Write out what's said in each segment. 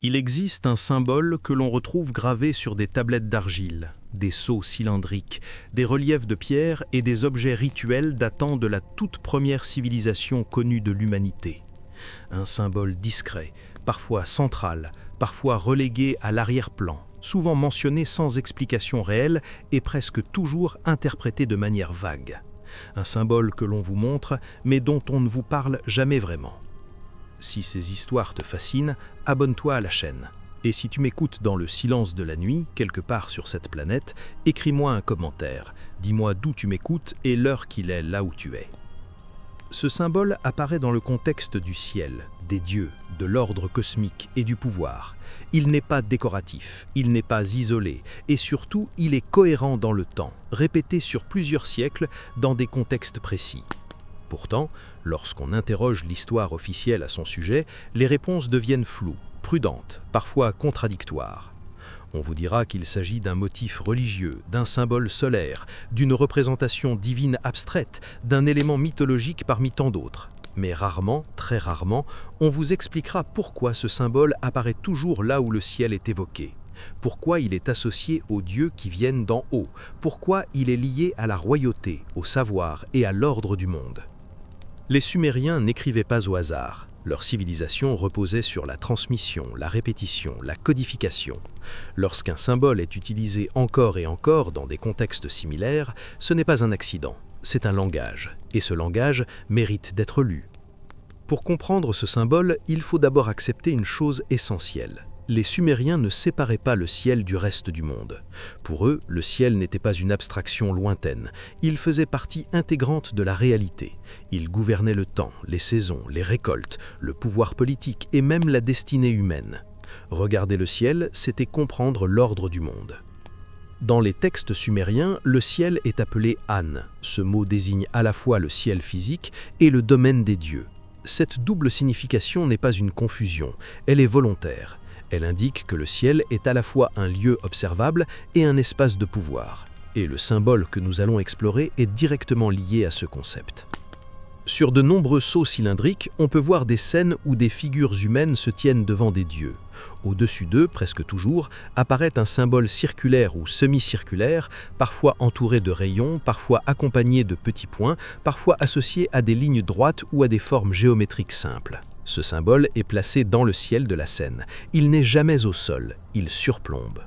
Il existe un symbole que l'on retrouve gravé sur des tablettes d'argile, des sceaux cylindriques, des reliefs de pierre et des objets rituels datant de la toute première civilisation connue de l'humanité. Un symbole discret, parfois central, parfois relégué à l'arrière-plan, souvent mentionné sans explication réelle et presque toujours interprété de manière vague. Un symbole que l'on vous montre, mais dont on ne vous parle jamais vraiment. Si ces histoires te fascinent, abonne-toi à la chaîne. Et si tu m'écoutes dans le silence de la nuit, quelque part sur cette planète, écris-moi un commentaire. Dis-moi d'où tu m'écoutes et l'heure qu'il est là où tu es. Ce symbole apparaît dans le contexte du ciel, des dieux, de l'ordre cosmique et du pouvoir. Il n'est pas décoratif, il n'est pas isolé, et surtout, il est cohérent dans le temps, répété sur plusieurs siècles dans des contextes précis. Pourtant, lorsqu'on interroge l'histoire officielle à son sujet, les réponses deviennent floues, prudentes, parfois contradictoires. On vous dira qu'il s'agit d'un motif religieux, d'un symbole solaire, d'une représentation divine abstraite, d'un élément mythologique parmi tant d'autres. Mais rarement, très rarement, on vous expliquera pourquoi ce symbole apparaît toujours là où le ciel est évoqué. Pourquoi il est associé aux dieux qui viennent d'en haut, pourquoi il est lié à la royauté, au savoir et à l'ordre du monde. Les Sumériens n'écrivaient pas au hasard. Leur civilisation reposait sur la transmission, la répétition, la codification. Lorsqu'un symbole est utilisé encore et encore dans des contextes similaires, ce n'est pas un accident, c'est un langage, et ce langage mérite d'être lu. Pour comprendre ce symbole, il faut d'abord accepter une chose essentielle. Les Sumériens ne séparaient pas le ciel du reste du monde. Pour eux, le ciel n'était pas une abstraction lointaine. Il faisait partie intégrante de la réalité. Il gouvernait le temps, les saisons, les récoltes, le pouvoir politique et même la destinée humaine. Regarder le ciel, c'était comprendre l'ordre du monde. Dans les textes sumériens, le ciel est appelé An. Ce mot désigne à la fois le ciel physique et le domaine des dieux. Cette double signification n'est pas une confusion, elle est volontaire. Elle indique que le ciel est à la fois un lieu observable et un espace de pouvoir. Et le symbole que nous allons explorer est directement lié à ce concept. Sur de nombreux sceaux cylindriques, on peut voir des scènes où des figures humaines se tiennent devant des dieux. Au-dessus d'eux, presque toujours, apparaît un symbole circulaire ou semi-circulaire, parfois entouré de rayons, parfois accompagné de petits points, parfois associé à des lignes droites ou à des formes géométriques simples. Ce symbole est placé dans le ciel de la scène. Il n'est jamais au sol, il surplombe.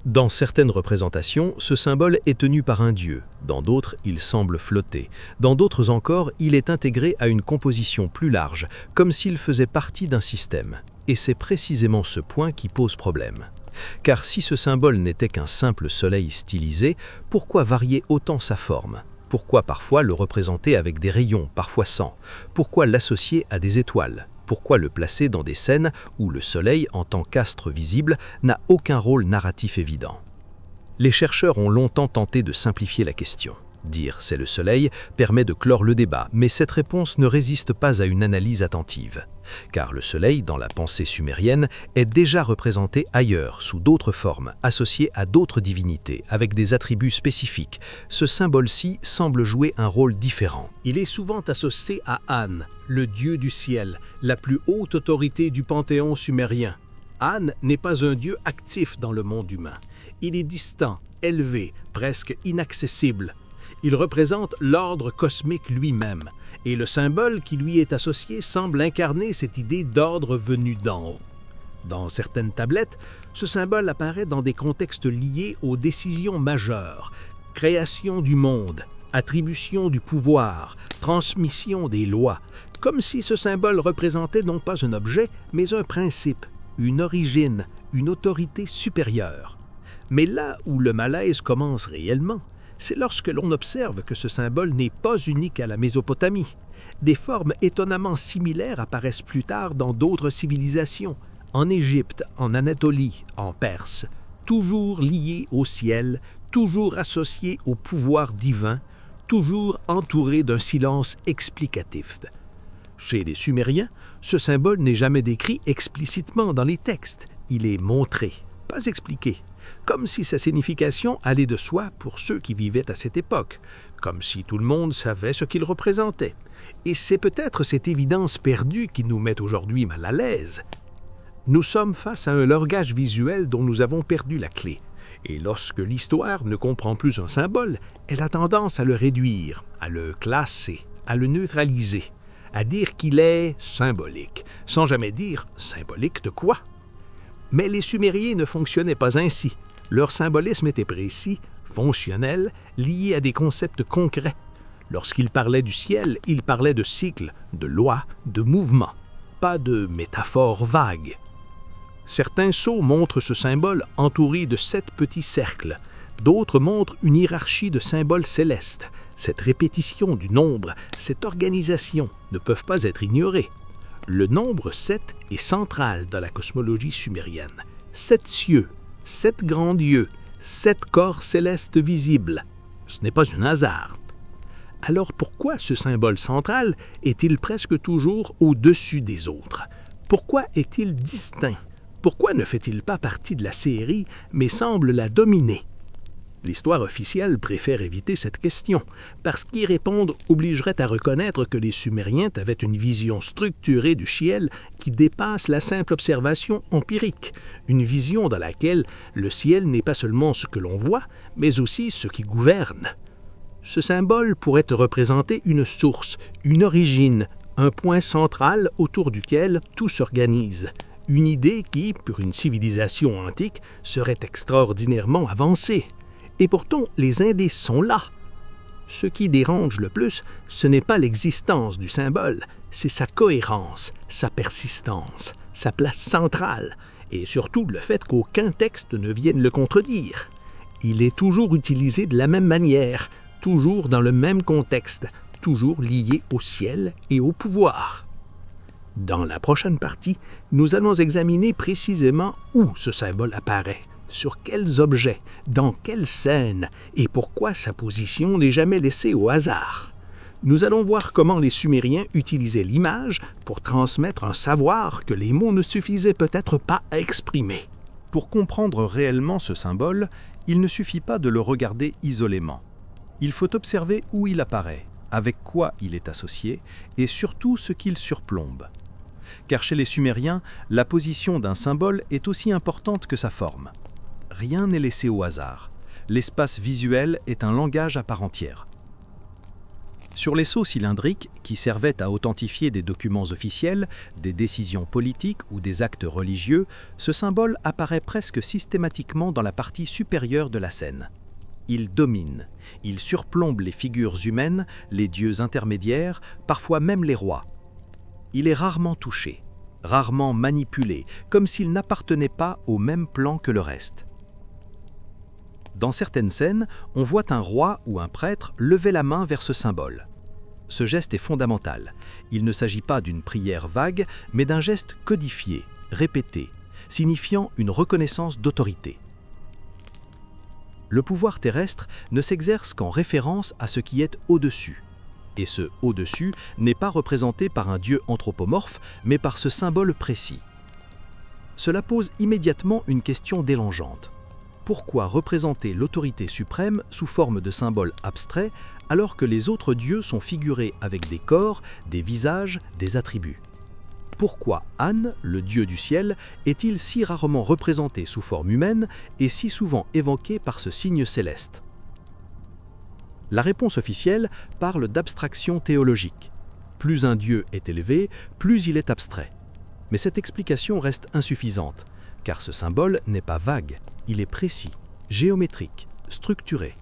Dans certaines représentations, ce symbole est tenu par un dieu. Dans d'autres, il semble flotter. Dans d'autres encore, il est intégré à une composition plus large, comme s'il faisait partie d'un système. Et c'est précisément ce point qui pose problème. Car si ce symbole n'était qu'un simple soleil stylisé, pourquoi varier autant sa forme ? Pourquoi parfois le représenter avec des rayons, parfois sans? Pourquoi l'associer à des étoiles? Pourquoi le placer dans des scènes où le soleil, en tant qu'astre visible, n'a aucun rôle narratif évident? Les chercheurs ont longtemps tenté de simplifier la question. Dire « c'est le soleil » permet de clore le débat, mais cette réponse ne résiste pas à une analyse attentive. Car le soleil, dans la pensée sumérienne, est déjà représenté ailleurs, sous d'autres formes, associé à d'autres divinités, avec des attributs spécifiques. Ce symbole-ci semble jouer un rôle différent. Il est souvent associé à An, le dieu du ciel, la plus haute autorité du panthéon sumérien. An n'est pas un dieu actif dans le monde humain. Il est distant, élevé, presque inaccessible. Il représente l'ordre cosmique lui-même, et le symbole qui lui est associé semble incarner cette idée d'ordre venu d'en haut. Dans certaines tablettes, ce symbole apparaît dans des contextes liés aux décisions majeures, création du monde, attribution du pouvoir, transmission des lois, comme si ce symbole représentait non pas un objet, mais un principe, une origine, une autorité supérieure. Mais là où le malaise commence réellement, c'est lorsque l'on observe que ce symbole n'est pas unique à la Mésopotamie. Des formes étonnamment similaires apparaissent plus tard dans d'autres civilisations, en Égypte, en Anatolie, en Perse, toujours liées au ciel, toujours associées au pouvoir divin, toujours entourées d'un silence explicatif. Chez les Sumériens, ce symbole n'est jamais décrit explicitement dans les textes, il est montré, pas expliqué. Comme si sa signification allait de soi pour ceux qui vivaient à cette époque, comme si tout le monde savait ce qu'il représentait. Et c'est peut-être cette évidence perdue qui nous met aujourd'hui mal à l'aise. Nous sommes face à un langage visuel dont nous avons perdu la clé. Et lorsque l'histoire ne comprend plus un symbole, elle a tendance à le réduire, à le classer, à le neutraliser, à dire qu'il est symbolique, sans jamais dire symbolique de quoi. Mais les Sumériens ne fonctionnaient pas ainsi. Leur symbolisme était précis, fonctionnel, lié à des concepts concrets. Lorsqu'ils parlaient du ciel, ils parlaient de cycles, de lois, de mouvements, pas de métaphores vagues. Certains sceaux montrent ce symbole entouré de 7 petits cercles. D'autres montrent une hiérarchie de symboles célestes. Cette répétition du nombre, cette organisation ne peuvent pas être ignorées. Le nombre 7 est central dans la cosmologie sumérienne. 7 cieux, 7 grands dieux, 7 corps célestes visibles. Ce n'est pas un hasard. Alors pourquoi ce symbole central est-il presque toujours au-dessus des autres? Pourquoi est-il distinct? Pourquoi ne fait-il pas partie de la série, mais semble la dominer? L'histoire officielle préfère éviter cette question, parce qu'y répondre obligerait à reconnaître que les Sumériens avaient une vision structurée du ciel qui dépasse la simple observation empirique, une vision dans laquelle le ciel n'est pas seulement ce que l'on voit, mais aussi ce qui gouverne. Ce symbole pourrait représenter une source, une origine, un point central autour duquel tout s'organise. Une idée qui, pour une civilisation antique, serait extraordinairement avancée. Et pourtant, les indices sont là. Ce qui dérange le plus, ce n'est pas l'existence du symbole, c'est sa cohérence, sa persistance, sa place centrale, et surtout le fait qu'aucun texte ne vienne le contredire. Il est toujours utilisé de la même manière, toujours dans le même contexte, toujours lié au ciel et au pouvoir. Dans la prochaine partie, nous allons examiner précisément où ce symbole apparaît, sur quels objets, dans quelle scène et pourquoi sa position n'est jamais laissée au hasard. Nous allons voir comment les Sumériens utilisaient l'image pour transmettre un savoir que les mots ne suffisaient peut-être pas à exprimer. Pour comprendre réellement ce symbole, il ne suffit pas de le regarder isolément. Il faut observer où il apparaît, avec quoi il est associé et surtout ce qu'il surplombe. Car chez les Sumériens, la position d'un symbole est aussi importante que sa forme. Rien n'est laissé au hasard. L'espace visuel est un langage à part entière. Sur les sceaux cylindriques, qui servaient à authentifier des documents officiels, des décisions politiques ou des actes religieux, ce symbole apparaît presque systématiquement dans la partie supérieure de la scène. Il domine, il surplombe les figures humaines, les dieux intermédiaires, parfois même les rois. Il est rarement touché, rarement manipulé, comme s'il n'appartenait pas au même plan que le reste. Dans certaines scènes, on voit un roi ou un prêtre lever la main vers ce symbole. Ce geste est fondamental. Il ne s'agit pas d'une prière vague, mais d'un geste codifié, répété, signifiant une reconnaissance d'autorité. Le pouvoir terrestre ne s'exerce qu'en référence à ce qui est au-dessus. Et ce au-dessus n'est pas représenté par un dieu anthropomorphe, mais par ce symbole précis. Cela pose immédiatement une question dérangeante. Pourquoi représenter l'autorité suprême sous forme de symboles abstraits alors que les autres dieux sont figurés avec des corps, des visages, des attributs? Pourquoi An, le dieu du ciel, est-il si rarement représenté sous forme humaine et si souvent évoqué par ce signe céleste? La réponse officielle parle d'abstraction théologique. Plus un dieu est élevé, plus il est abstrait. Mais cette explication reste insuffisante, car ce symbole n'est pas vague, il est précis, géométrique, structuré.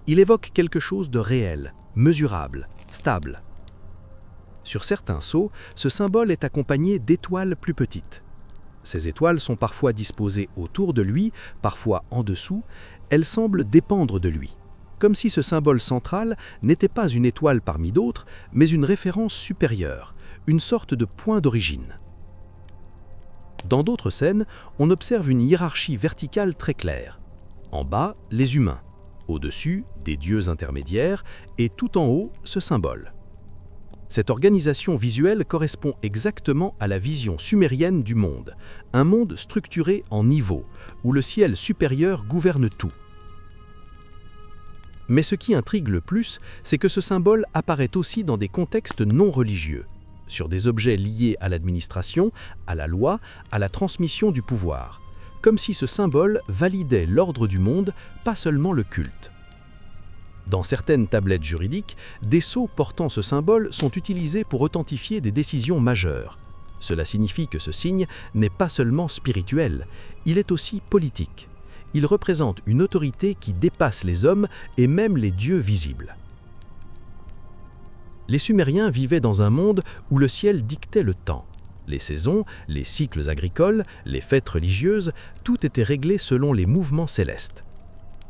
Il évoque quelque chose de réel, mesurable, stable. Sur certains sceaux, ce symbole est accompagné d'étoiles plus petites. Ces étoiles sont parfois disposées autour de lui, parfois en dessous, elles semblent dépendre de lui, comme si ce symbole central n'était pas une étoile parmi d'autres, mais une référence supérieure, une sorte de point d'origine. Dans d'autres scènes, on observe une hiérarchie verticale très claire. En bas, les humains, au-dessus, des dieux intermédiaires, et tout en haut, ce symbole. Cette organisation visuelle correspond exactement à la vision sumérienne du monde, un monde structuré en niveaux, où le ciel supérieur gouverne tout. Mais ce qui intrigue le plus, c'est que ce symbole apparaît aussi dans des contextes non religieux. sur des objets liés à l'administration, à la loi, à la transmission du pouvoir, comme si ce symbole validait l'ordre du monde, pas seulement le culte. Dans certaines tablettes juridiques, des sceaux portant ce symbole sont utilisés pour authentifier des décisions majeures. Cela signifie que ce signe n'est pas seulement spirituel, il est aussi politique. Il représente une autorité qui dépasse les hommes et même les dieux visibles. Les Sumériens vivaient dans un monde où le ciel dictait le temps. Les saisons, les cycles agricoles, les fêtes religieuses, tout était réglé selon les mouvements célestes.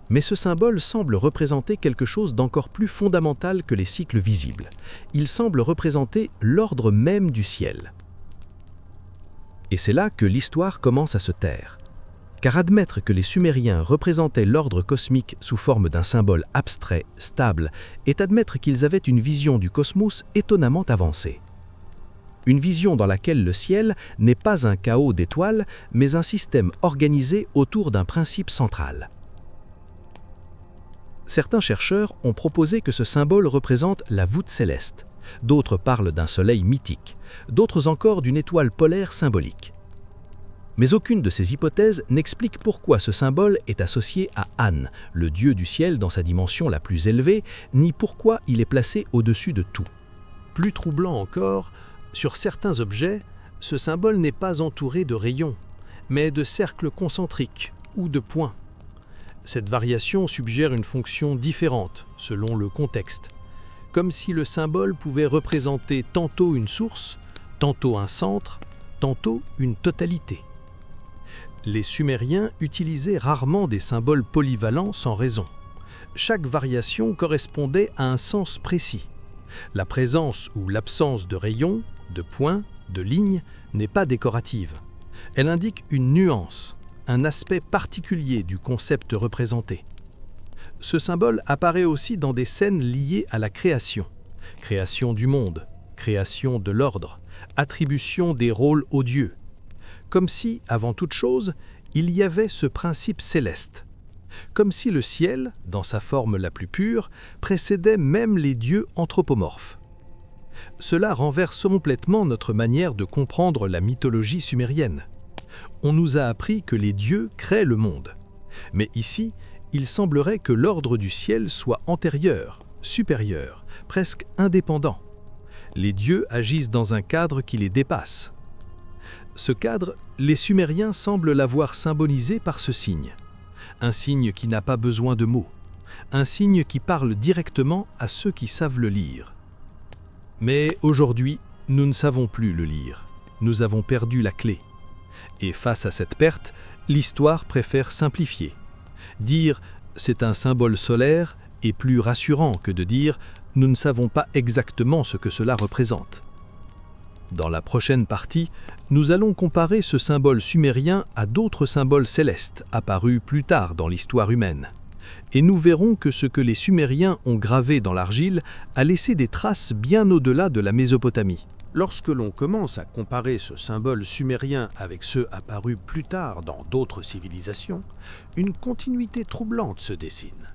Mais ce symbole semble représenter quelque chose d'encore plus fondamental que les cycles visibles. Il semble représenter l'ordre même du ciel. Et c'est là que l'histoire commence à se taire. Car admettre que les Sumériens représentaient l'ordre cosmique sous forme d'un symbole abstrait, stable, est admettre qu'ils avaient une vision du cosmos étonnamment avancée. Une vision dans laquelle le ciel n'est pas un chaos d'étoiles, mais un système organisé autour d'un principe central. Certains chercheurs ont proposé que ce symbole représente la voûte céleste. D'autres parlent d'un soleil mythique, d'autres encore d'une étoile polaire symbolique. Mais aucune de ces hypothèses n'explique pourquoi ce symbole est associé à An, le dieu du ciel dans sa dimension la plus élevée, ni pourquoi il est placé au-dessus de tout. Plus troublant encore, sur certains objets, ce symbole n'est pas entouré de rayons, mais de cercles concentriques ou de points. Cette variation suggère une fonction différente selon le contexte, comme si le symbole pouvait représenter tantôt une source, tantôt un centre, tantôt une totalité. Les Sumériens utilisaient rarement des symboles polyvalents sans raison. Chaque variation correspondait à un sens précis. La présence ou l'absence de rayons, de points, de lignes n'est pas décorative. Elle indique une nuance, un aspect particulier du concept représenté. Ce symbole apparaît aussi dans des scènes liées à la création. Création du monde, création de l'ordre, attribution des rôles aux dieux. Comme si, avant toute chose, il y avait ce principe céleste. Comme si le ciel, dans sa forme la plus pure, précédait même les dieux anthropomorphes. Cela renverse complètement notre manière de comprendre la mythologie sumérienne. On nous a appris que les dieux créent le monde. Mais ici, il semblerait que l'ordre du ciel soit antérieur, supérieur, presque indépendant. Les dieux agissent dans un cadre qui les dépasse. Ce cadre, les Sumériens semblent l'avoir symbolisé par ce signe. Un signe qui n'a pas besoin de mots. Un signe qui parle directement à ceux qui savent le lire. Mais aujourd'hui, nous ne savons plus le lire. Nous avons perdu la clé. Et face à cette perte, l'histoire préfère simplifier. Dire « c'est un symbole solaire » est plus rassurant que de dire « nous ne savons pas exactement ce que cela représente ». Dans la prochaine partie, nous allons comparer ce symbole sumérien à d'autres symboles célestes apparus plus tard dans l'histoire humaine. Et nous verrons que ce que les Sumériens ont gravé dans l'argile a laissé des traces bien au-delà de la Mésopotamie. Lorsque l'on commence à comparer ce symbole sumérien avec ceux apparus plus tard dans d'autres civilisations, une continuité troublante se dessine.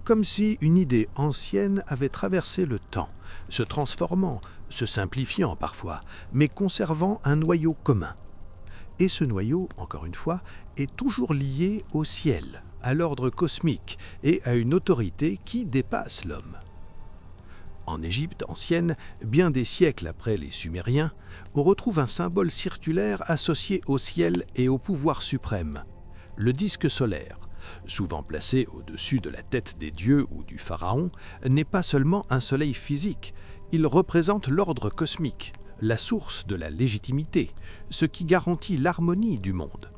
Comme si une idée ancienne avait traversé le temps, se transformant, se simplifiant parfois, mais conservant un noyau commun. Et ce noyau, encore une fois, est toujours lié au ciel, à l'ordre cosmique et à une autorité qui dépasse l'homme. En Égypte ancienne, bien des siècles après les Sumériens, on retrouve un symbole circulaire associé au ciel et au pouvoir suprême, le disque solaire. Souvent placé au-dessus de la tête des dieux ou du pharaon, n'est pas seulement un soleil physique, il représente l'ordre cosmique, la source de la légitimité, ce qui garantit l'harmonie du monde.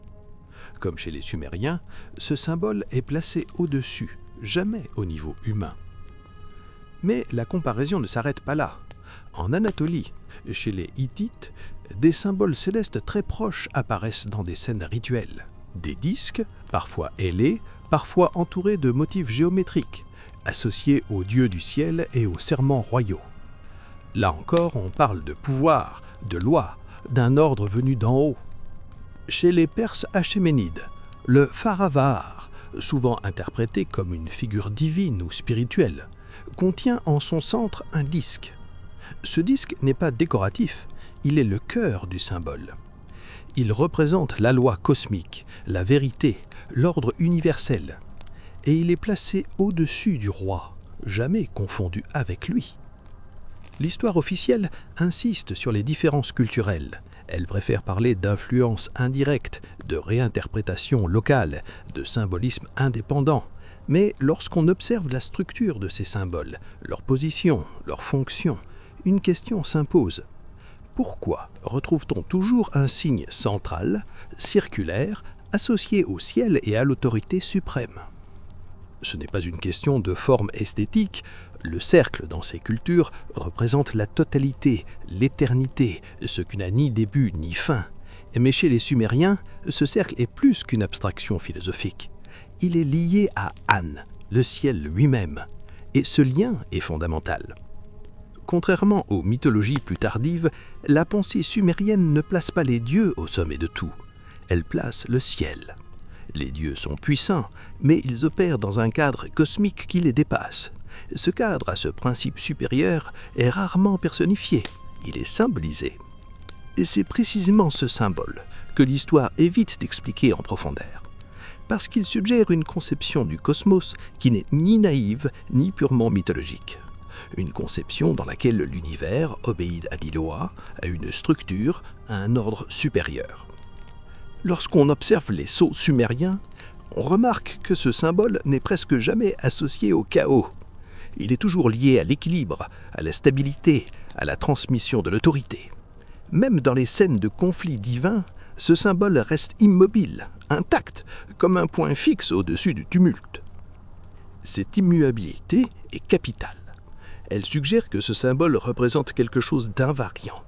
Comme chez les Sumériens, ce symbole est placé au-dessus, jamais au niveau humain. Mais la comparaison ne s'arrête pas là. En Anatolie, chez les Hittites, des symboles célestes très proches apparaissent dans des scènes rituelles. Des disques, parfois ailés, parfois entourés de motifs géométriques, associés aux dieux du ciel et aux serments royaux. Là encore, on parle de pouvoir, de loi, d'un ordre venu d'en haut. Chez les Perses achéménides, le Pharavahar, souvent interprété comme une figure divine ou spirituelle, contient en son centre un disque. Ce disque n'est pas décoratif, il est le cœur du symbole. Il représente la loi cosmique, la vérité, l'ordre universel. Et il est placé au-dessus du roi, jamais confondu avec lui. L'histoire officielle insiste sur les différences culturelles. Elle préfère parler d'influence indirecte, de réinterprétation locale, de symbolisme indépendant. Mais lorsqu'on observe la structure de ces symboles, leur position, leur fonction, une question s'impose. Pourquoi retrouve-t-on toujours un signe central, circulaire, associé au ciel et à l'autorité suprême? Ce n'est pas une question de forme esthétique. Le cercle, dans ces cultures, représente la totalité, l'éternité, ce qui n'a ni début ni fin. Mais chez les Sumériens, ce cercle est plus qu'une abstraction philosophique. Il est lié à An, le ciel lui-même. Et ce lien est fondamental. Contrairement aux mythologies plus tardives, la pensée sumérienne ne place pas les dieux au sommet de tout. Elle place le ciel. Les dieux sont puissants, mais ils opèrent dans un cadre cosmique qui les dépasse. Ce cadre à ce principe supérieur est rarement personnifié, il est symbolisé. Et c'est précisément ce symbole que l'histoire évite d'expliquer en profondeur, parce qu'il suggère une conception du cosmos qui n'est ni naïve ni purement mythologique. Une conception dans laquelle l'univers obéit à des lois, à une structure, à un ordre supérieur. Lorsqu'on observe les sceaux sumériens, on remarque que ce symbole n'est presque jamais associé au chaos. Il est toujours lié à l'équilibre, à la stabilité, à la transmission de l'autorité. Même dans les scènes de conflits divins, ce symbole reste immobile, intact, comme un point fixe au-dessus du tumulte. Cette immuabilité est capitale. Elle suggère que ce symbole représente quelque chose d'invariant,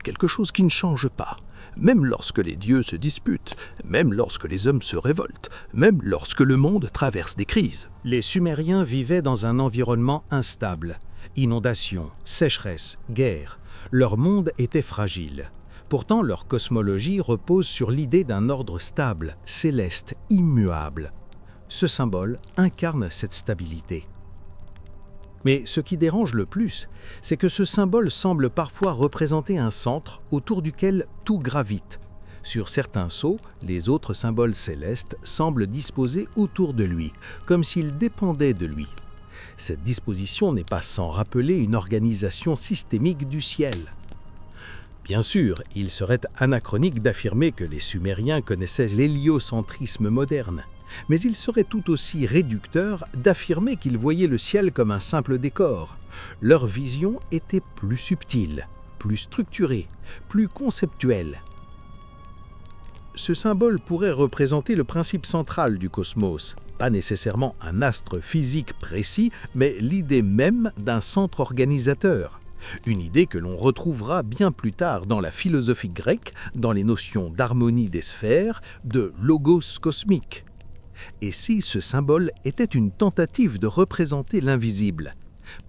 quelque chose qui ne change pas, même lorsque les dieux se disputent, même lorsque les hommes se révoltent, même lorsque le monde traverse des crises. Les Sumériens vivaient dans un environnement instable. Inondations, sécheresse, guerre. Leur monde était fragile. Pourtant, leur cosmologie repose sur l'idée d'un ordre stable, céleste, immuable. Ce symbole incarne cette stabilité. Mais ce qui dérange le plus, c'est que ce symbole semble parfois représenter un centre autour duquel tout gravite. Sur certains sceaux, les autres symboles célestes semblent disposés autour de lui, comme s'ils dépendaient de lui. Cette disposition n'est pas sans rappeler une organisation systémique du ciel. Bien sûr, il serait anachronique d'affirmer que les Sumériens connaissaient l'héliocentrisme moderne. Mais il serait tout aussi réducteur d'affirmer qu'ils voyaient le ciel comme un simple décor. Leur vision était plus subtile, plus structurée, plus conceptuelle. Ce symbole pourrait représenter le principe central du cosmos, pas nécessairement un astre physique précis, mais l'idée même d'un centre organisateur. Une idée que l'on retrouvera bien plus tard dans la philosophie grecque, dans les notions d'harmonie des sphères, de logos cosmique. Et si ce symbole était une tentative de représenter l'invisible?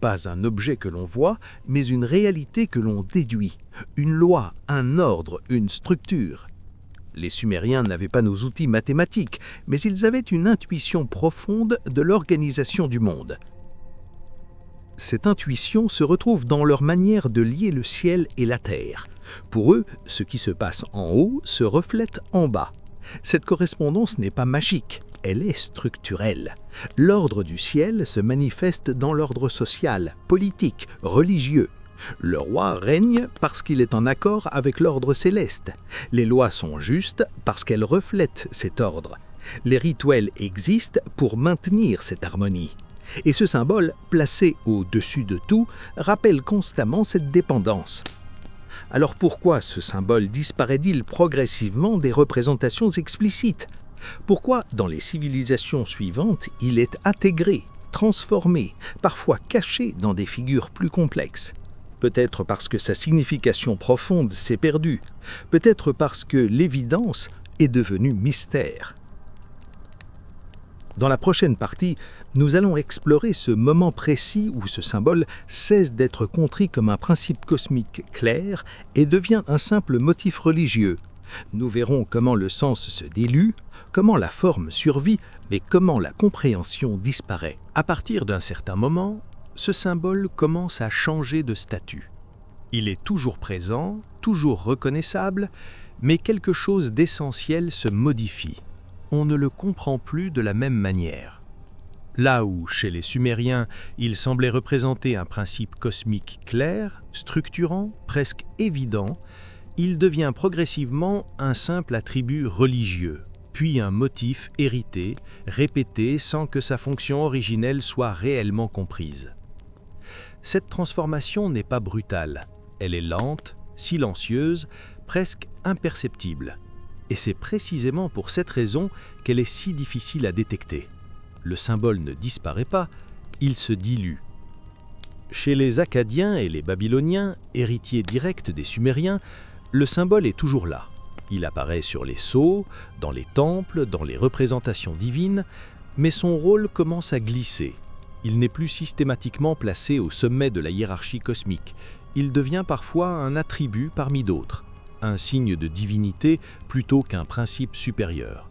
Pas un objet que l'on voit, mais une réalité que l'on déduit, une loi, un ordre, une structure. Les Sumériens n'avaient pas nos outils mathématiques, mais ils avaient une intuition profonde de l'organisation du monde. Cette intuition se retrouve dans leur manière de lier le ciel et la terre. Pour eux, ce qui se passe en haut se reflète en bas. Cette correspondance n'est pas magique. Elle est structurelle. L'ordre du ciel se manifeste dans l'ordre social, politique, religieux. Le roi règne parce qu'il est en accord avec l'ordre céleste. Les lois sont justes parce qu'elles reflètent cet ordre. Les rituels existent pour maintenir cette harmonie. Et ce symbole, placé au-dessus de tout, rappelle constamment cette dépendance. Alors pourquoi ce symbole disparaît-il progressivement des représentations explicites ? Pourquoi, dans les civilisations suivantes, il est intégré, transformé, parfois caché dans des figures plus complexes? Peut-être parce que sa signification profonde s'est perdue, peut-être parce que l'évidence est devenue mystère. Dans la prochaine partie, nous allons explorer ce moment précis où ce symbole cesse d'être compris comme un principe cosmique clair et devient un simple motif religieux. Nous verrons comment le sens se dilue, comment la forme survit, mais comment la compréhension disparaît. À partir d'un certain moment, ce symbole commence à changer de statut. Il est toujours présent, toujours reconnaissable, mais quelque chose d'essentiel se modifie. On ne le comprend plus de la même manière. Là où, chez les Sumériens, il semblait représenter un principe cosmique clair, structurant, presque évident, il devient progressivement un simple attribut religieux, puis un motif hérité, répété sans que sa fonction originelle soit réellement comprise. Cette transformation n'est pas brutale, elle est lente, silencieuse, presque imperceptible. Et c'est précisément pour cette raison qu'elle est si difficile à détecter. Le symbole ne disparaît pas, il se dilue. Chez les Akkadiens et les Babyloniens, héritiers directs des Sumériens, le symbole est toujours là. Il apparaît sur les sceaux, dans les temples, dans les représentations divines, mais son rôle commence à glisser. Il n'est plus systématiquement placé au sommet de la hiérarchie cosmique. Il devient parfois un attribut parmi d'autres, un signe de divinité plutôt qu'un principe supérieur.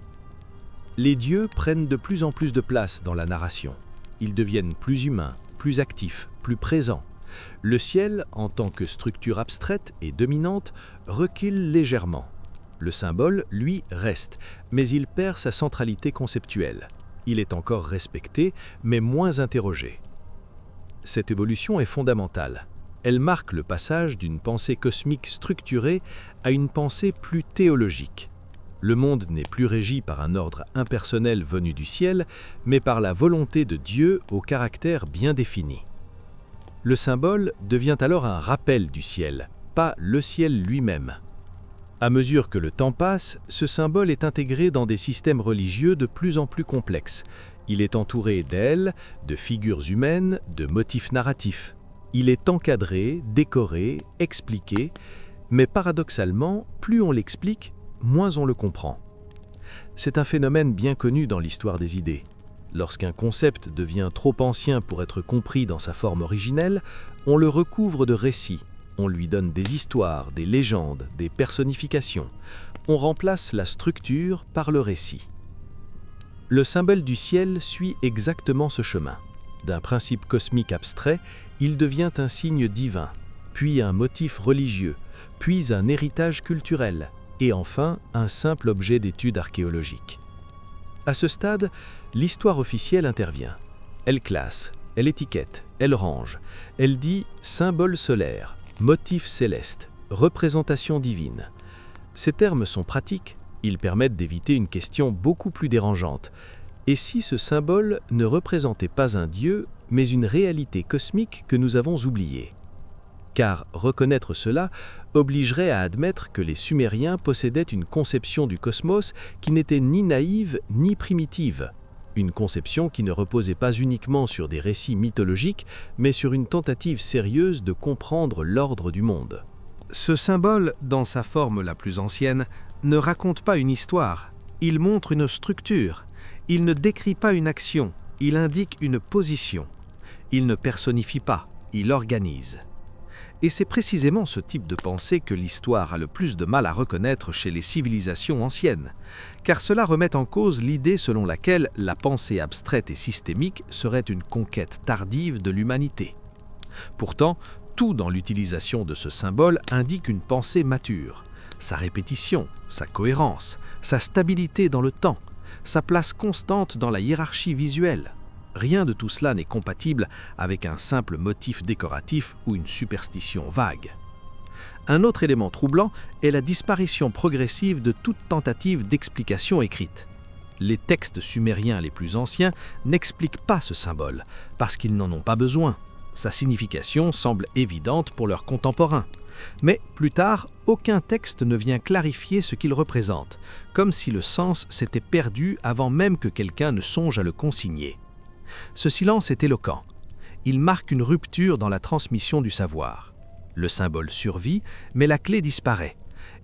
Les dieux prennent de plus en plus de place dans la narration. Ils deviennent plus humains, plus actifs, plus présents. Le ciel, en tant que structure abstraite et dominante, recule légèrement. Le symbole, lui, reste, mais il perd sa centralité conceptuelle. Il est encore respecté, mais moins interrogé. Cette évolution est fondamentale. Elle marque le passage d'une pensée cosmique structurée à une pensée plus théologique. Le monde n'est plus régi par un ordre impersonnel venu du ciel, mais par la volonté de Dieu au caractère bien défini. Le symbole devient alors un rappel du ciel, pas le ciel lui-même. À mesure que le temps passe, ce symbole est intégré dans des systèmes religieux de plus en plus complexes. Il est entouré d'ailes, de figures humaines, de motifs narratifs. Il est encadré, décoré, expliqué, mais paradoxalement, plus on l'explique, moins on le comprend. C'est un phénomène bien connu dans l'histoire des idées. Lorsqu'un concept devient trop ancien pour être compris dans sa forme originelle, on le recouvre de récits. On lui donne des histoires, des légendes, des personnifications. On remplace la structure par le récit. Le symbole du ciel suit exactement ce chemin. D'un principe cosmique abstrait, il devient un signe divin, puis un motif religieux, puis un héritage culturel, et enfin un simple objet d'étude archéologique. À ce stade, l'histoire officielle intervient. Elle classe, elle étiquette, elle range, elle dit symbole solaire, motif céleste, représentation divine. Ces termes sont pratiques, ils permettent d'éviter une question beaucoup plus dérangeante. Et si ce symbole ne représentait pas un dieu, mais une réalité cosmique que nous avons oubliée ? Car reconnaître cela obligerait à admettre que les Sumériens possédaient une conception du cosmos qui n'était ni naïve ni primitive, une conception qui ne reposait pas uniquement sur des récits mythologiques, mais sur une tentative sérieuse de comprendre l'ordre du monde. Ce symbole, dans sa forme la plus ancienne, ne raconte pas une histoire, il montre une structure, il ne décrit pas une action, il indique une position, il ne personnifie pas, il organise. Et c'est précisément ce type de pensée que l'histoire a le plus de mal à reconnaître chez les civilisations anciennes, car cela remet en cause l'idée selon laquelle la pensée abstraite et systémique serait une conquête tardive de l'humanité. Pourtant, tout dans l'utilisation de ce symbole indique une pensée mature, sa répétition, sa cohérence, sa stabilité dans le temps, sa place constante dans la hiérarchie visuelle. Rien de tout cela n'est compatible avec un simple motif décoratif ou une superstition vague. Un autre élément troublant est la disparition progressive de toute tentative d'explication écrite. Les textes sumériens les plus anciens n'expliquent pas ce symbole, parce qu'ils n'en ont pas besoin. Sa signification semble évidente pour leurs contemporains. Mais plus tard, aucun texte ne vient clarifier ce qu'il représente, comme si le sens s'était perdu avant même que quelqu'un ne songe à le consigner. Ce silence est éloquent. Il marque une rupture dans la transmission du savoir. Le symbole survit, mais la clé disparaît.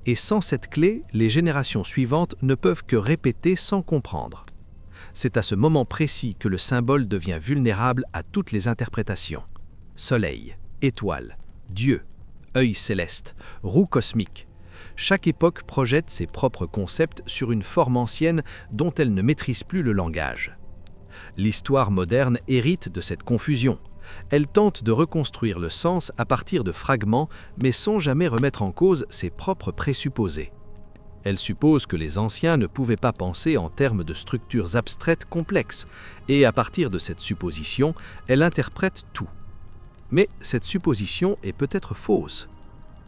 Et sans cette clé, les générations suivantes ne peuvent que répéter sans comprendre. C'est à ce moment précis que le symbole devient vulnérable à toutes les interprétations. Soleil, étoile, Dieu, œil céleste, roue cosmique. Chaque époque projette ses propres concepts sur une forme ancienne dont elle ne maîtrise plus le langage. L'histoire moderne hérite de cette confusion. Elle tente de reconstruire le sens à partir de fragments, mais sans jamais remettre en cause ses propres présupposés. Elle suppose que les anciens ne pouvaient pas penser en termes de structures abstraites complexes, et à partir de cette supposition, elle interprète tout. Mais cette supposition est peut-être fausse.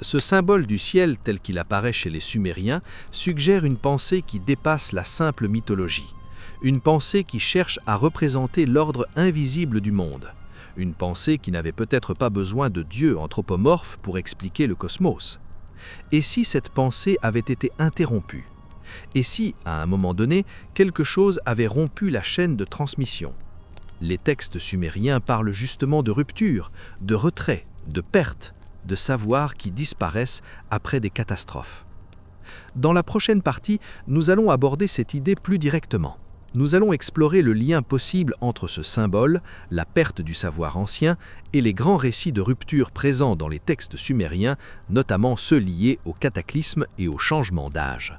Ce symbole du ciel tel qu'il apparaît chez les Sumériens suggère une pensée qui dépasse la simple mythologie, une pensée qui cherche à représenter l'ordre invisible du monde, une pensée qui n'avait peut-être pas besoin de dieux anthropomorphes pour expliquer le cosmos. Et si cette pensée avait été interrompue? Et si, à un moment donné, quelque chose avait rompu la chaîne de transmission? Les textes sumériens parlent justement de rupture, de retrait, de perte, de savoirs qui disparaissent après des catastrophes. Dans la prochaine partie, nous allons aborder cette idée plus directement. Nous allons explorer le lien possible entre ce symbole, la perte du savoir ancien, et les grands récits de rupture présents dans les textes sumériens, notamment ceux liés au cataclysme et au changement d'âge.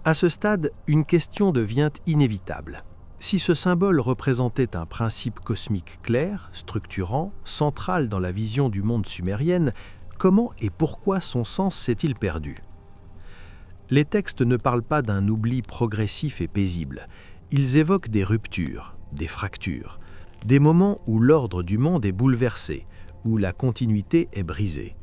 À ce stade, une question devient inévitable. Si ce symbole représentait un principe cosmique clair, structurant, central dans la vision du monde sumérienne, comment et pourquoi son sens s'est-il perdu? Les textes ne parlent pas d'un oubli progressif et paisible. Ils évoquent des ruptures, des fractures, des moments où l'ordre du monde est bouleversé, où la continuité est brisée.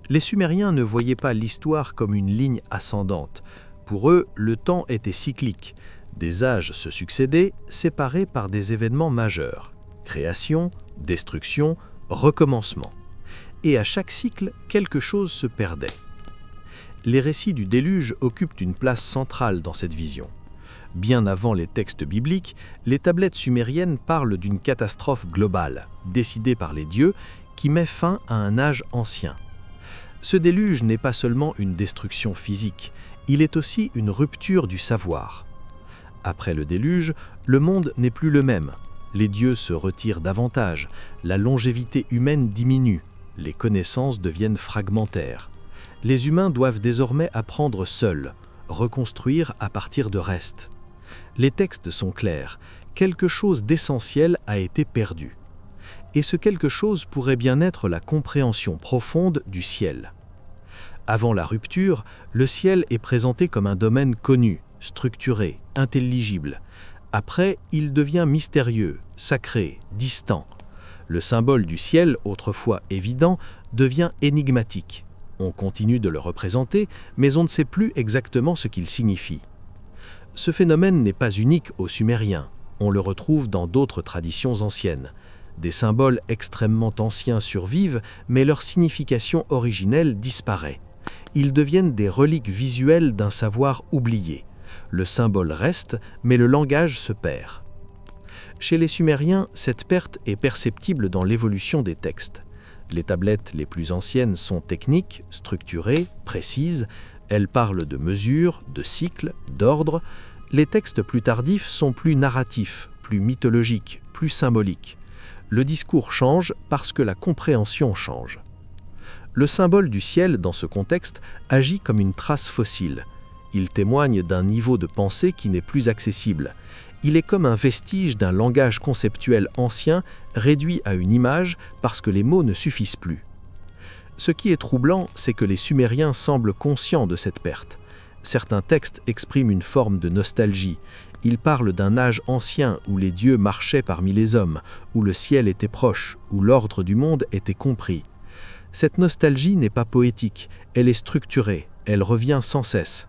Les Sumériens ne voyaient pas l'histoire comme une ligne ascendante. Pour eux, le temps était cyclique. Des âges se succédaient, séparés par des événements majeurs. Création, destruction, recommencement. Et à chaque cycle, quelque chose se perdait. Les récits du déluge occupent une place centrale dans cette vision. Bien avant les textes bibliques, les tablettes sumériennes parlent d'une catastrophe globale, décidée par les dieux, qui met fin à un âge ancien. Ce déluge n'est pas seulement une destruction physique, il est aussi une rupture du savoir. Après le déluge, le monde n'est plus le même. Les dieux se retirent davantage, la longévité humaine diminue, les connaissances deviennent fragmentaires. Les humains doivent désormais apprendre seuls, reconstruire à partir de restes. Les textes sont clairs, quelque chose d'essentiel a été perdu. Et ce quelque chose pourrait bien être la compréhension profonde du ciel. Avant la rupture, le ciel est présenté comme un domaine connu, structuré, intelligible. Après, il devient mystérieux, sacré, distant. Le symbole du ciel, autrefois évident, devient énigmatique. On continue de le représenter, mais on ne sait plus exactement ce qu'il signifie. Ce phénomène n'est pas unique aux Sumériens, on le retrouve dans d'autres traditions anciennes. Des symboles extrêmement anciens survivent, mais leur signification originelle disparaît. Ils deviennent des reliques visuelles d'un savoir oublié. Le symbole reste, mais le langage se perd. Chez les Sumériens, cette perte est perceptible dans l'évolution des textes. Les tablettes les plus anciennes sont techniques, structurées, précises. Elles parlent de mesures, de cycles, d'ordre. Les textes plus tardifs sont plus narratifs, plus mythologiques, plus symboliques. Le discours change parce que la compréhension change. Le symbole du ciel, dans ce contexte, agit comme une trace fossile. Il témoigne d'un niveau de pensée qui n'est plus accessible. Il est comme un vestige d'un langage conceptuel ancien réduit à une image parce que les mots ne suffisent plus. Ce qui est troublant, c'est que les Sumériens semblent conscients de cette perte. Certains textes expriment une forme de nostalgie. Ils parlent d'un âge ancien où les dieux marchaient parmi les hommes, où le ciel était proche, où l'ordre du monde était compris. Cette nostalgie n'est pas poétique, elle est structurée, elle revient sans cesse.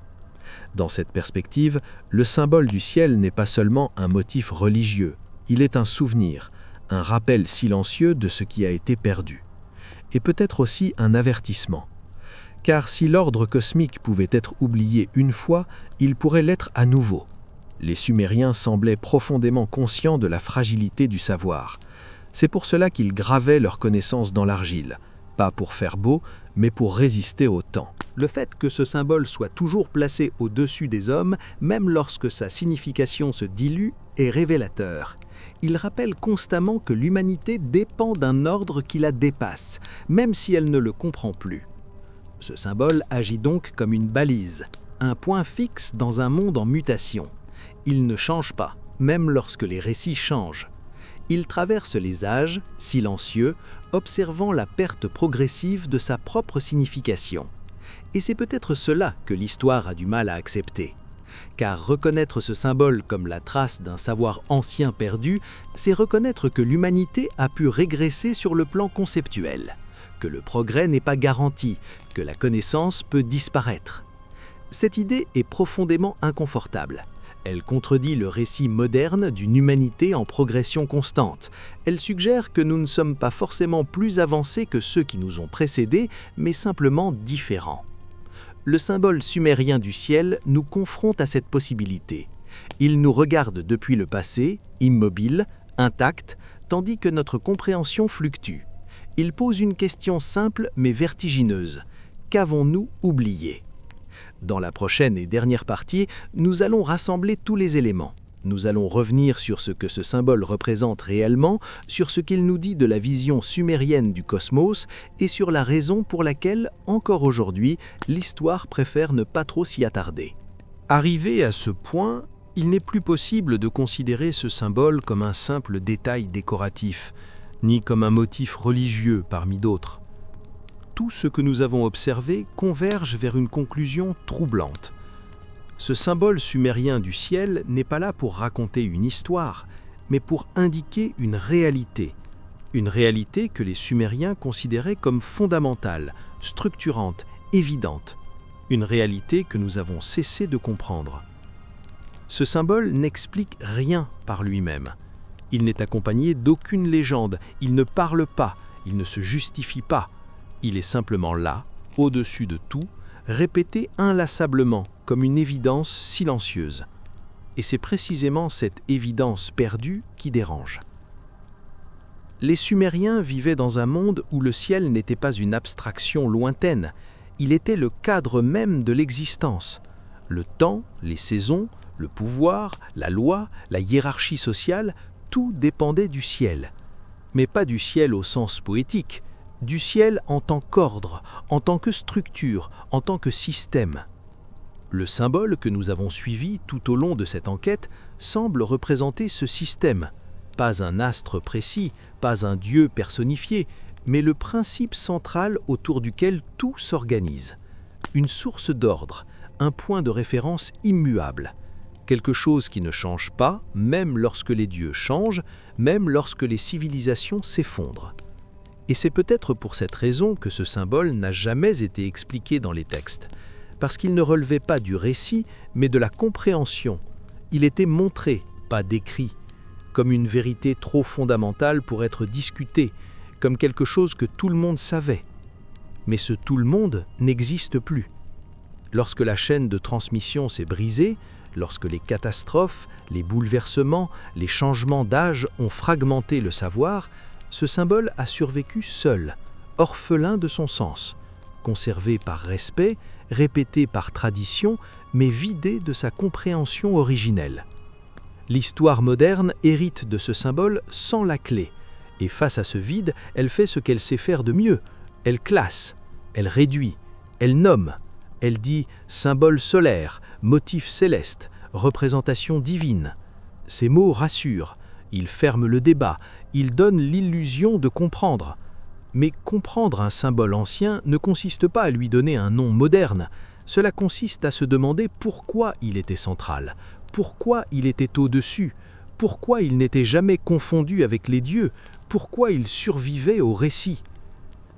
Dans cette perspective, le symbole du ciel n'est pas seulement un motif religieux, il est un souvenir, un rappel silencieux de ce qui a été perdu. Et peut-être aussi un avertissement. Car si l'ordre cosmique pouvait être oublié une fois, il pourrait l'être à nouveau. Les Sumériens semblaient profondément conscients de la fragilité du savoir. C'est pour cela qu'ils gravaient leurs connaissances dans l'argile, pas pour faire beau, mais pour résister au temps. Le fait que ce symbole soit toujours placé au-dessus des hommes, même lorsque sa signification se dilue, est révélateur. Il rappelle constamment que l'humanité dépend d'un ordre qui la dépasse, même si elle ne le comprend plus. Ce symbole agit donc comme une balise, un point fixe dans un monde en mutation. Il ne change pas, même lorsque les récits changent. Il traverse les âges, silencieux, observant la perte progressive de sa propre signification. Et c'est peut-être cela que l'histoire a du mal à accepter. Car reconnaître ce symbole comme la trace d'un savoir ancien perdu, c'est reconnaître que l'humanité a pu régresser sur le plan conceptuel, que le progrès n'est pas garanti, que la connaissance peut disparaître. Cette idée est profondément inconfortable. Elle contredit le récit moderne d'une humanité en progression constante. Elle suggère que nous ne sommes pas forcément plus avancés que ceux qui nous ont précédés, mais simplement différents. Le symbole sumérien du ciel nous confronte à cette possibilité. Il nous regarde depuis le passé, immobile, intact, tandis que notre compréhension fluctue. Il pose une question simple mais vertigineuse. Qu'avons-nous oublié ? Dans la prochaine et dernière partie, nous allons rassembler tous les éléments. Nous allons revenir sur ce que ce symbole représente réellement, sur ce qu'il nous dit de la vision sumérienne du cosmos et sur la raison pour laquelle, encore aujourd'hui, l'histoire préfère ne pas trop s'y attarder. Arrivé à ce point, il n'est plus possible de considérer ce symbole comme un simple détail décoratif, ni comme un motif religieux parmi d'autres. Tout ce que nous avons observé converge vers une conclusion troublante. Ce symbole sumérien du ciel n'est pas là pour raconter une histoire, mais pour indiquer une réalité que les Sumériens considéraient comme fondamentale, structurante, évidente, une réalité que nous avons cessé de comprendre. Ce symbole n'explique rien par lui-même. Il n'est accompagné d'aucune légende, il ne parle pas, il ne se justifie pas. Il est simplement là, au-dessus de tout, répété inlassablement comme une évidence silencieuse. Et c'est précisément cette évidence perdue qui dérange. Les Sumériens vivaient dans un monde où le ciel n'était pas une abstraction lointaine, il était le cadre même de l'existence. Le temps, les saisons, le pouvoir, la loi, la hiérarchie sociale, tout dépendait du ciel. Mais pas du ciel au sens poétique, du ciel en tant qu'ordre, en tant que structure, en tant que système. Le symbole que nous avons suivi tout au long de cette enquête semble représenter ce système. Pas un astre précis, pas un dieu personnifié, mais le principe central autour duquel tout s'organise. Une source d'ordre, un point de référence immuable. Quelque chose qui ne change pas, même lorsque les dieux changent, même lorsque les civilisations s'effondrent. Et c'est peut-être pour cette raison que ce symbole n'a jamais été expliqué dans les textes, parce qu'il ne relevait pas du récit, mais de la compréhension. Il était montré, pas décrit, comme une vérité trop fondamentale pour être discutée, comme quelque chose que tout le monde savait. Mais ce tout le monde n'existe plus. Lorsque la chaîne de transmission s'est brisée, lorsque les catastrophes, les bouleversements, les changements d'âge ont fragmenté le savoir, ce symbole a survécu seul, orphelin de son sens, conservé par respect, répété par tradition, mais vidé de sa compréhension originelle. L'histoire moderne hérite de ce symbole sans la clé, et face à ce vide, elle fait ce qu'elle sait faire de mieux. Elle classe, elle réduit, elle nomme, elle dit symbole solaire, motif céleste, représentation divine. Ces mots rassurent, ils ferment le débat, ils donnent l'illusion de comprendre. Mais comprendre un symbole ancien ne consiste pas à lui donner un nom moderne, cela consiste à se demander pourquoi il était central, pourquoi il était au-dessus, pourquoi il n'était jamais confondu avec les dieux, pourquoi il survivait au récit.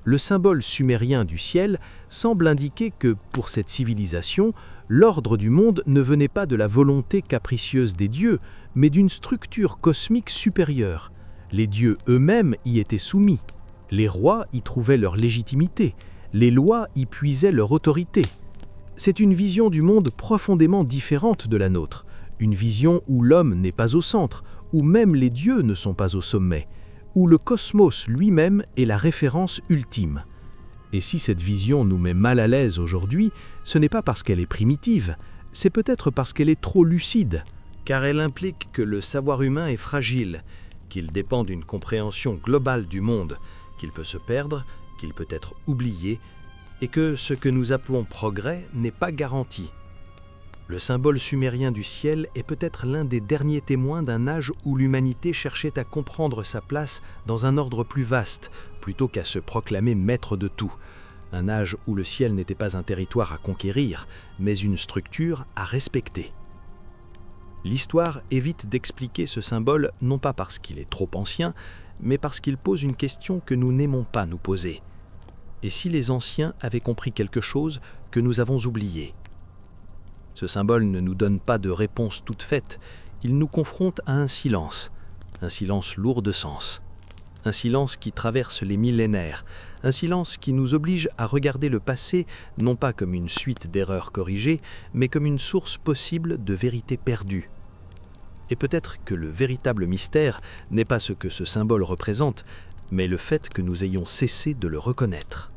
Le symbole sumérien du ciel semble indiquer que, pour cette civilisation, l'ordre du monde ne venait pas de la volonté capricieuse des dieux, mais d'une structure cosmique supérieure. Les dieux eux-mêmes y étaient soumis. Les rois y trouvaient leur légitimité. Les lois y puisaient leur autorité. C'est une vision du monde profondément différente de la nôtre, une vision où l'homme n'est pas au centre, où même les dieux ne sont pas au sommet, où le cosmos lui-même est la référence ultime. Et si cette vision nous met mal à l'aise aujourd'hui, ce n'est pas parce qu'elle est primitive, c'est peut-être parce qu'elle est trop lucide, car elle implique que le savoir humain est fragile, qu'il dépend d'une compréhension globale du monde, qu'il peut se perdre, qu'il peut être oublié, et que ce que nous appelons progrès n'est pas garanti. Le symbole sumérien du ciel est peut-être l'un des derniers témoins d'un âge où l'humanité cherchait à comprendre sa place dans un ordre plus vaste, plutôt qu'à se proclamer maître de tout. Un âge où le ciel n'était pas un territoire à conquérir, mais une structure à respecter. L'histoire évite d'expliquer ce symbole non pas parce qu'il est trop ancien, mais parce qu'il pose une question que nous n'aimons pas nous poser. Et si les anciens avaient compris quelque chose que nous avons oublié ? Ce symbole ne nous donne pas de réponse toute faite, il nous confronte à un silence lourd de sens. Un silence qui traverse les millénaires, un silence qui nous oblige à regarder le passé non pas comme une suite d'erreurs corrigées, mais comme une source possible de vérité perdue. Et peut-être que le véritable mystère n'est pas ce que ce symbole représente, mais le fait que nous ayons cessé de le reconnaître.